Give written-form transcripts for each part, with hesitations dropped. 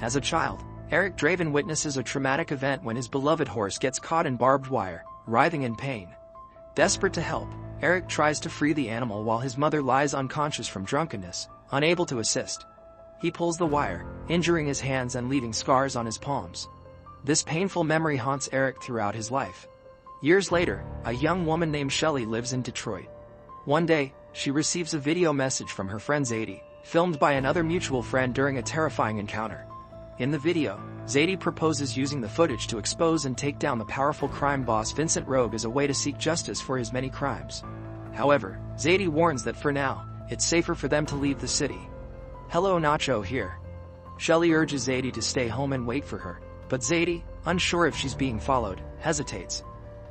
As a child, Eric Draven witnesses a traumatic event when his beloved horse gets caught in barbed wire, writhing in pain. Desperate to help, Eric tries to free the animal while his mother lies unconscious from drunkenness, unable to assist. He pulls the wire, injuring his hands and leaving scars on his palms. This painful memory haunts Eric throughout his life. Years later, a young woman named Shelley lives in Detroit. One day, she receives a video message from her friend Zadie, filmed by another mutual friend during a terrifying encounter. In the video, Zadie proposes using the footage to expose and take down the powerful crime boss Vincent Rogue as a way to seek justice for his many crimes. However, Zadie warns that for now, it's safer for them to leave the city. "Hello, Nacho here." Shelley urges Zadie to stay home and wait for her, but Zadie, unsure if she's being followed, hesitates.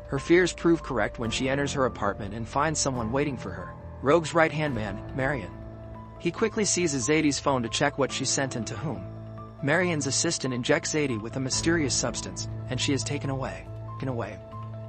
Her fears prove correct when she enters her apartment and finds someone waiting for her, Rogue's right-hand man, Marion. He quickly seizes Zadie's phone to check what she sent and to whom. Marion's assistant injects Zadie with a mysterious substance, and she is taken away.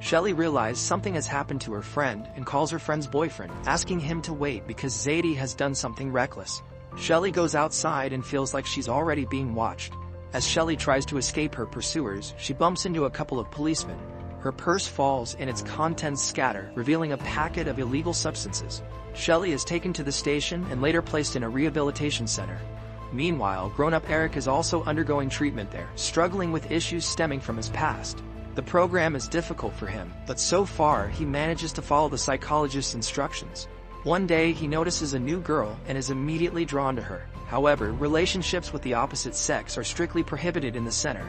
Shelley realizes something has happened to her friend and calls her friend's boyfriend, asking him to wait because Zadie has done something reckless. Shelley goes outside and feels like she's already being watched. As Shelley tries to escape her pursuers, she bumps into a couple of policemen. Her purse falls and its contents scatter, revealing a packet of illegal substances. Shelley is taken to the station and later placed in a rehabilitation center. Meanwhile, grown-up Eric is also undergoing treatment there, struggling with issues stemming from his past. The program is difficult for him, but so far he manages to follow the psychologist's instructions. One day he notices a new girl and is immediately drawn to her. However, relationships with the opposite sex are strictly prohibited in the center.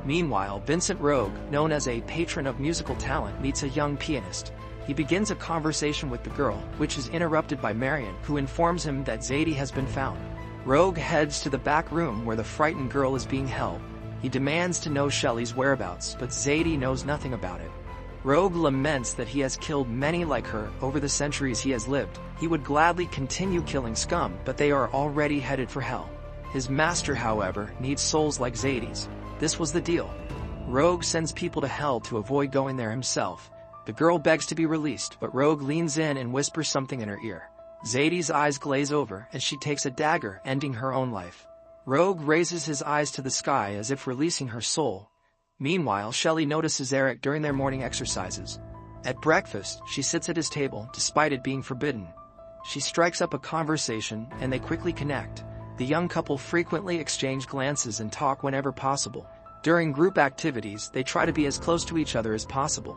Meanwhile, Vincent Rogue, known as a patron of musical talent, meets a young pianist. He begins a conversation with the girl, which is interrupted by Marion, who informs him that Zadie has been found. Rogue heads to the back room where the frightened girl is being held. He demands to know Shelley's whereabouts, but Zadie knows nothing about it. Rogue laments that he has killed many like her over the centuries he has lived. He would gladly continue killing scum, but they are already headed for hell. His master, however, needs souls like Zadie's. This was the deal. Rogue sends people to hell to avoid going there himself. The girl begs to be released, but Rogue leans in and whispers something in her ear. Zadie's eyes glaze over, and she takes a dagger, ending her own life. Rogue raises his eyes to the sky as if releasing her soul. Meanwhile, Shelley notices Eric during their morning exercises. At breakfast, she sits at his table, despite it being forbidden. She strikes up a conversation, and they quickly connect. The young couple frequently exchange glances and talk whenever possible. During group activities, they try to be as close to each other as possible.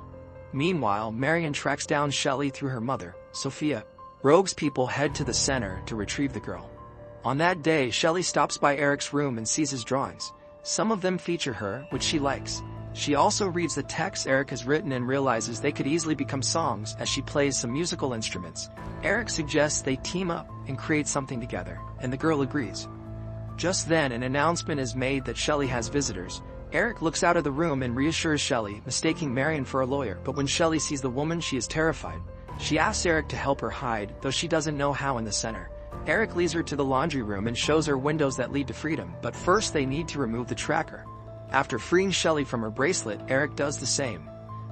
Meanwhile, Marion tracks down Shelley through her mother, Sophia. Rogue's people head to the center to retrieve the girl. On that day, Shelley stops by Eric's room and sees his drawings. Some of them feature her, which she likes. She also reads the texts Eric has written and realizes they could easily become songs as she plays some musical instruments. Eric suggests they team up and create something together, and the girl agrees. Just then, an announcement is made that Shelley has visitors. Eric looks out of the room and reassures Shelley, mistaking Marion for a lawyer, but when Shelley sees the woman, she is terrified. She asks Eric to help her hide, though she doesn't know how in the center. Eric leads her to the laundry room and shows her windows that lead to freedom, but first they need to remove the tracker. After freeing Shelley from her bracelet, Eric does the same.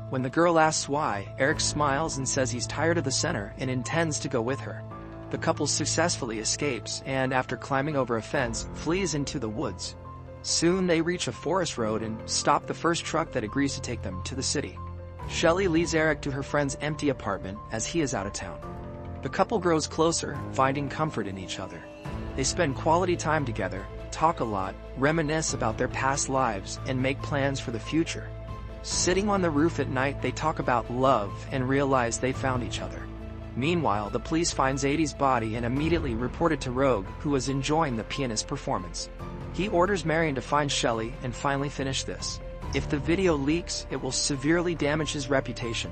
When the girl asks why, Eric smiles and says he's tired of the center and intends to go with her. The couple successfully escapes and, after climbing over a fence, flees into the woods. Soon they reach a forest road and stop the first truck that agrees to take them to the city. Shelley leads Eric to her friend's empty apartment as he is out of town. The couple grows closer, finding comfort in each other. They spend quality time together, talk a lot, reminisce about their past lives, and make plans for the future. Sitting on the roof at night, they talk about love and realize they found each other. Meanwhile, the police find Zadie's body and immediately report it to Rogue, who was enjoying the pianist's performance. He orders Marion to find Shelley and finally finish this. If the video leaks, it will severely damage his reputation.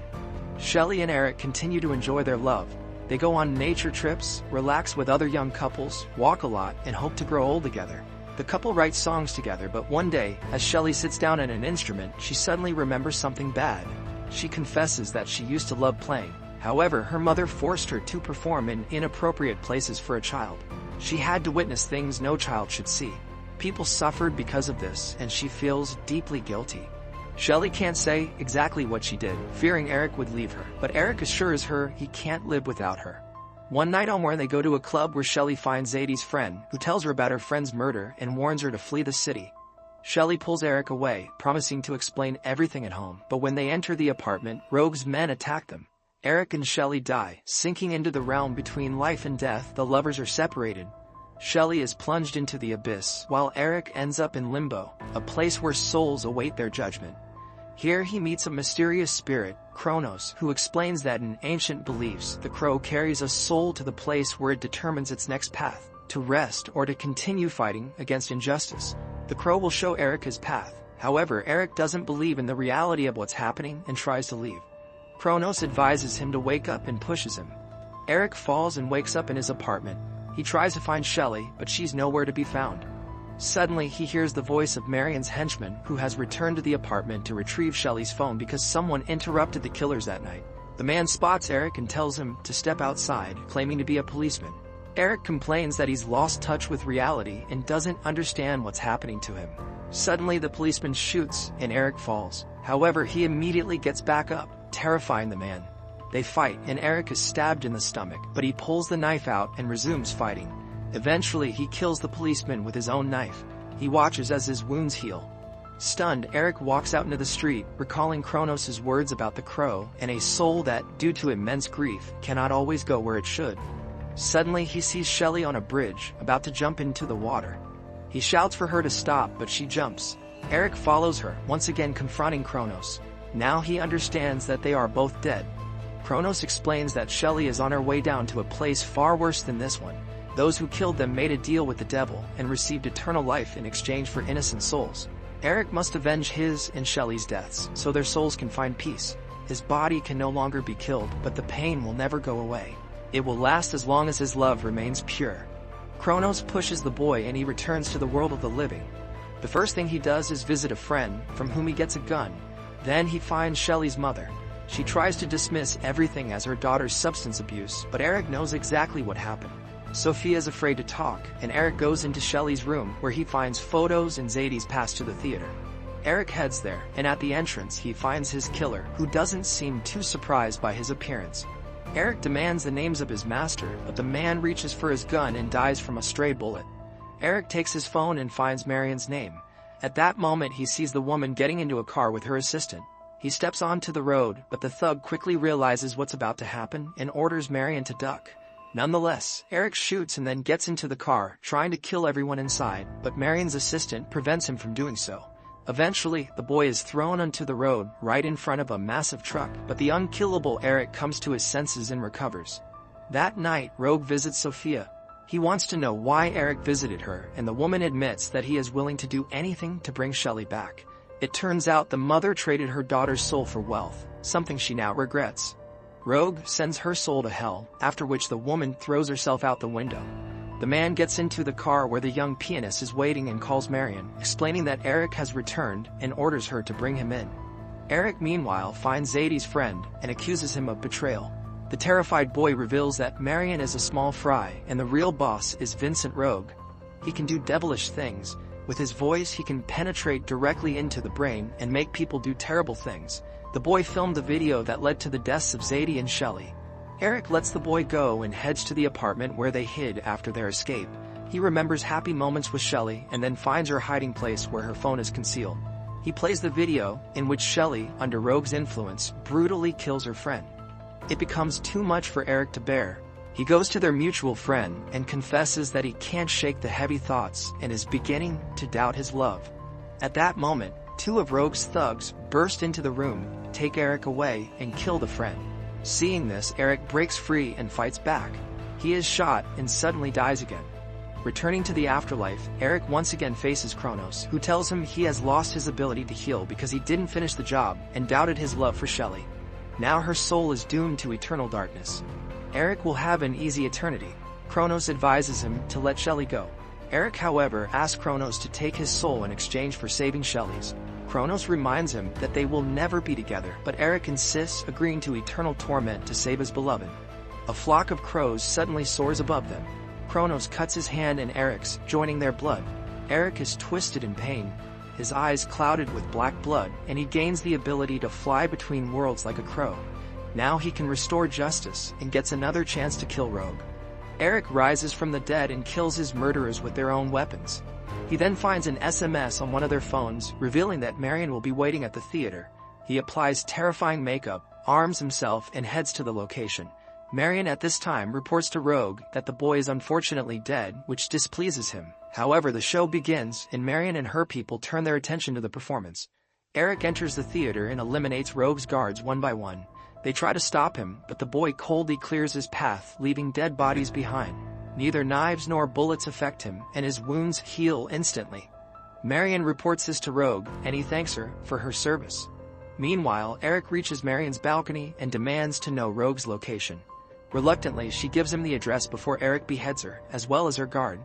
Shelley and Eric continue to enjoy their love. They go on nature trips, relax with other young couples, walk a lot, and hope to grow old together. The couple writes songs together, but one day, as Shelley sits down at an instrument, she suddenly remembers something bad. She confesses that she used to love playing. However, her mother forced her to perform in inappropriate places for a child. She had to witness things no child should see. People suffered because of this, and she feels deeply guilty. Shelley can't say exactly what she did, fearing Eric would leave her, but Eric assures her he can't live without her. One night on where they go to a club where Shelley finds Zadie's friend, who tells her about her friend's murder and warns her to flee the city. Shelley pulls Eric away, promising to explain everything at home, but when they enter the apartment, Rogue's men attack them. Eric and Shelley die, sinking into the realm between life and death. The lovers are separated. Shelley is plunged into the abyss, while Eric ends up in limbo, a place where souls await their judgment. Here he meets a mysterious spirit, Kronos, who explains that in ancient beliefs, the crow carries a soul to the place where it determines its next path, to rest or to continue fighting against injustice. The crow will show Eric his path. However, Eric doesn't believe in the reality of what's happening and tries to leave. Kronos advises him to wake up and pushes him. Eric falls and wakes up in his apartment. He tries to find Shelley, but she's nowhere to be found. Suddenly, he hears the voice of Marion's henchman, who has returned to the apartment to retrieve Shelley's phone because someone interrupted the killers that night. The man spots Eric and tells him to step outside, claiming to be a policeman. Eric complains that he's lost touch with reality and doesn't understand what's happening to him. Suddenly, the policeman shoots and Eric falls. However, he immediately gets back up, terrifying the man. They fight and Eric is stabbed in the stomach, but he pulls the knife out and resumes fighting. Eventually, he kills the policeman with his own knife. He watches as his wounds heal. Stunned, Eric walks out into the street, recalling Kronos' words about the crow and a soul that, due to immense grief, cannot always go where it should. Suddenly, he sees Shelley on a bridge, about to jump into the water. He shouts for her to stop, but she jumps. Eric follows her, once again confronting Kronos. Now he understands that they are both dead. Kronos explains that Shelley is on her way down to a place far worse than this one. Those who killed them made a deal with the devil and received eternal life in exchange for innocent souls. Eric must avenge his and Shelley's deaths, so their souls can find peace. His body can no longer be killed, but the pain will never go away. It will last as long as his love remains pure. Kronos pushes the boy and he returns to the world of the living. The first thing he does is visit a friend, from whom he gets a gun. Then he finds Shelley's mother. She tries to dismiss everything as her daughter's substance abuse, but Eric knows exactly what happened. Sophia is afraid to talk, and Eric goes into Shelley's room, where he finds photos and Zadie's pass to the theater. Eric heads there, and at the entrance he finds his killer, who doesn't seem too surprised by his appearance. Eric demands the names of his master, but the man reaches for his gun and dies from a stray bullet. Eric takes his phone and finds Marion's name. At that moment he sees the woman getting into a car with her assistant. He steps onto the road, but the thug quickly realizes what's about to happen and orders Marion to duck. Nonetheless, Eric shoots and then gets into the car, trying to kill everyone inside, but Marion's assistant prevents him from doing so. Eventually, the boy is thrown onto the road, right in front of a massive truck, but the unkillable Eric comes to his senses and recovers. That night, Rogue visits Sophia. He wants to know why Eric visited her, and the woman admits that he is willing to do anything to bring Shelley back. It turns out the mother traded her daughter's soul for wealth, something she now regrets. Rogue sends her soul to hell, after which the woman throws herself out the window. The man gets into the car where the young pianist is waiting and calls Marion, explaining that Eric has returned and orders her to bring him in. Eric meanwhile finds Zadie's friend and accuses him of betrayal. The terrified boy reveals that Marion is a small fry and the real boss is Vincent Rogue. He can do devilish things. With his voice he can penetrate directly into the brain and make people do terrible things. The boy filmed the video that led to the deaths of Zadie and Shelley. Eric lets the boy go and heads to the apartment where they hid after their escape. He remembers happy moments with Shelley and then finds her hiding place where her phone is concealed. He plays the video, in which Shelley, under Rogue's influence, brutally kills her friend. It becomes too much for Eric to bear. He goes to their mutual friend and confesses that he can't shake the heavy thoughts and is beginning to doubt his love. At that moment, two of Rogue's thugs burst into the room, take Eric away, and kill the friend. Seeing this, Eric breaks free and fights back. He is shot and suddenly dies again. Returning to the afterlife, Eric once again faces Kronos, who tells him he has lost his ability to heal because he didn't finish the job and doubted his love for Shelley. Now her soul is doomed to eternal darkness. Eric will have an easy eternity. Kronos advises him to let Shelley go. Eric, however, asks Kronos to take his soul in exchange for saving Shelley's. Kronos reminds him that they will never be together, but Eric insists, agreeing to eternal torment to save his beloved. A flock of crows suddenly soars above them. Kronos cuts his hand in Eric's, joining their blood. Eric is twisted in pain, his eyes clouded with black blood, and he gains the ability to fly between worlds like a crow. Now he can restore justice and gets another chance to kill Rogue. Eric rises from the dead and kills his murderers with their own weapons. He then finds an SMS on one of their phones, revealing that Marion will be waiting at the theater. He applies terrifying makeup, arms himself, and heads to the location. Marion at this time reports to Rogue that the boy is unfortunately dead, which displeases him. However, the show begins, and Marion and her people turn their attention to the performance. Eric enters the theater and eliminates Rogue's guards one by one. They try to stop him, but the boy coldly clears his path, leaving dead bodies behind. Neither knives nor bullets affect him, and his wounds heal instantly. Marion reports this to Rogue, and he thanks her for her service. Meanwhile, Eric reaches Marion's balcony and demands to know Rogue's location. Reluctantly, she gives him the address before Eric beheads her, as well as her guard.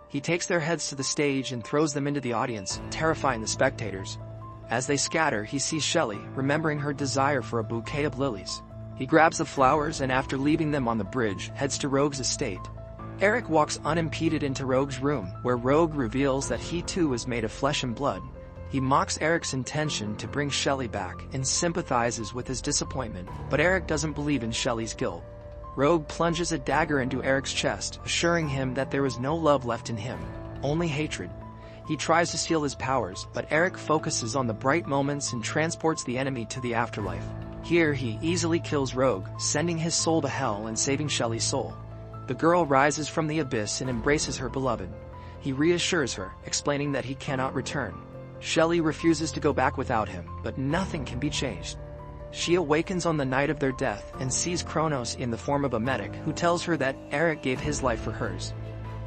He takes their heads to the stage and throws them into the audience, terrifying the spectators. As they scatter, he sees Shelley, remembering her desire for a bouquet of lilies. He grabs the flowers and, after leaving them on the bridge, heads to Rogue's estate. Eric walks unimpeded into Rogue's room, where Rogue reveals that he too is made of flesh and blood. He mocks Eric's intention to bring Shelley back and sympathizes with his disappointment, but Eric doesn't believe in Shelley's guilt. Rogue plunges a dagger into Eric's chest, assuring him that there is no love left in him, only hatred. He tries to steal his powers, but Eric focuses on the bright moments and transports the enemy to the afterlife. Here he easily kills Rogue, sending his soul to hell and saving Shelley's soul. The girl rises from the abyss and embraces her beloved. He reassures her, explaining that he cannot return. Shelley refuses to go back without him, but nothing can be changed. She awakens on the night of their death and sees Kronos in the form of a medic who tells her that Eric gave his life for hers.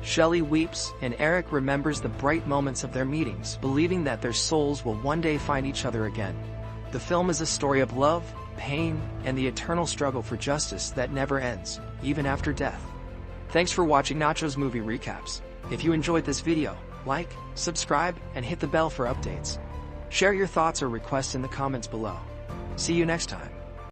Shelley weeps, and Eric remembers the bright moments of their meetings, believing that their souls will one day find each other again. The film is a story of love, pain, and the eternal struggle for justice that never ends, even after death. Thanks for watching Nacho's Movie Recaps. If you enjoyed this video, like, subscribe, and hit the bell for updates. Share your thoughts or requests in the comments below. See you next time.